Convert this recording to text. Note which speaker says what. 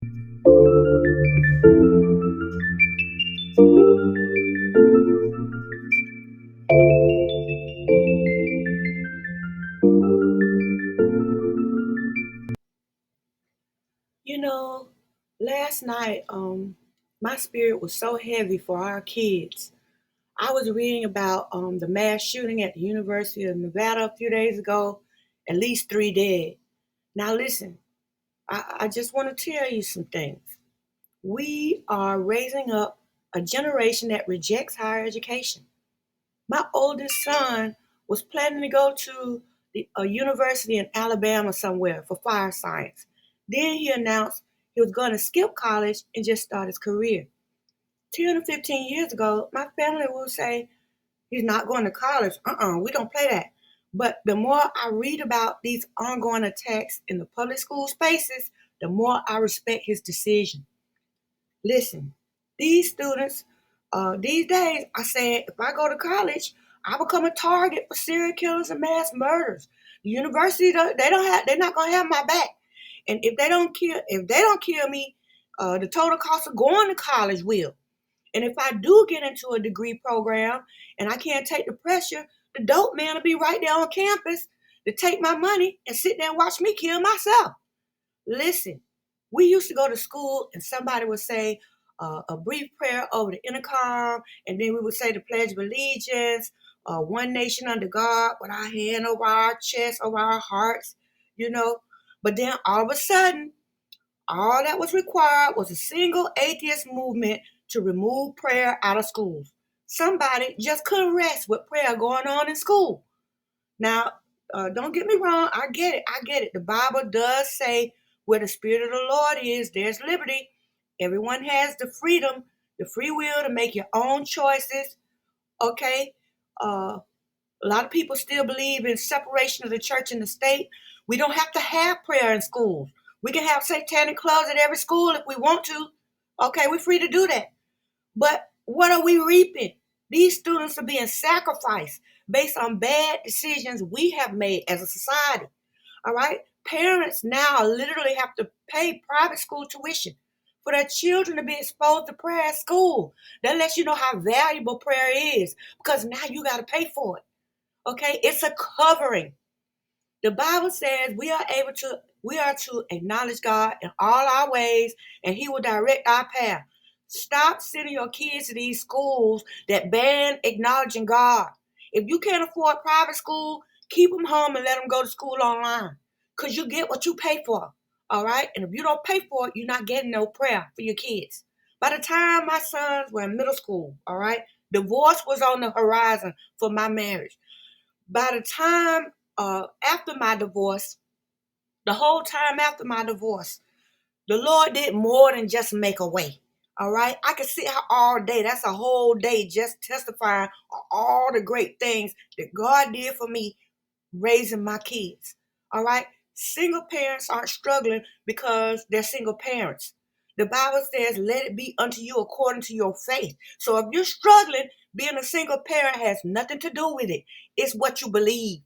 Speaker 1: You know, last night, my spirit was so heavy for our kids. I was reading about the mass shooting at the University of Nevada a few days ago, at least 3 dead. Now, listen, I just want to tell you some things. We are raising up a generation that rejects higher education. My oldest son was planning to go to a university in Alabama somewhere for fire science. Then he announced he was going to skip college and just start his career. 10 or 15 years ago, my family would say, he's not going to college. We don't play that. But the more I read about these ongoing attacks in the public school spaces, the more I respect his decision. Listen, these students, these days, I said, if I go to college, I become a target for serial killers and mass murders. The university, they're not gonna have my back. And if they don't kill me, the total cost of going to college will. And if I do get into a degree program and I can't take the pressure, the dope man will be right there on campus to take my money and sit there and watch me kill myself. Listen, we used to go to school and somebody would say a brief prayer over the intercom, and then we would say the Pledge of Allegiance, one nation under God, with our hand over our chest, over our hearts, you know. But then all of a sudden, all that was required was a single atheist movement to remove prayer out of schools. Somebody just couldn't rest with prayer going on in school. Now, don't get me wrong. I get it. I get it. The Bible does say where the Spirit of the Lord is, there's liberty. Everyone has the freedom, the free will to make your own choices. Okay. A lot of people still believe in separation of the church and the state. We don't have to have prayer in schools. We can have satanic clubs at every school if we want to. Okay, we're free to do that. But what are we reaping? These students are being sacrificed based on bad decisions we have made as a society. All right? Parents now literally have to pay private school tuition for their children to be exposed to prayer at school. That lets you know how valuable prayer is because now you got to pay for it. Okay? It's a covering. The Bible says we are to acknowledge God in all our ways and he will direct our path. Stop sending your kids to these schools that ban acknowledging God. If you can't afford private school, keep them home and let them go to school online because you get what you pay for. All right? And if you don't pay for it, you're not getting no prayer for your kids. By the time my sons were in middle school, all right, divorce was on the horizon for my marriage. By the time after my divorce, the whole time after my divorce, the Lord did more than just make a way. All right. I could sit here all day. That's a whole day just testifying of all the great things that God did for me raising my kids. All right. Single parents aren't struggling because they're single parents. The Bible says, let it be unto you according to your faith. So if you're struggling, being a single parent has nothing to do with it. It's what you believe.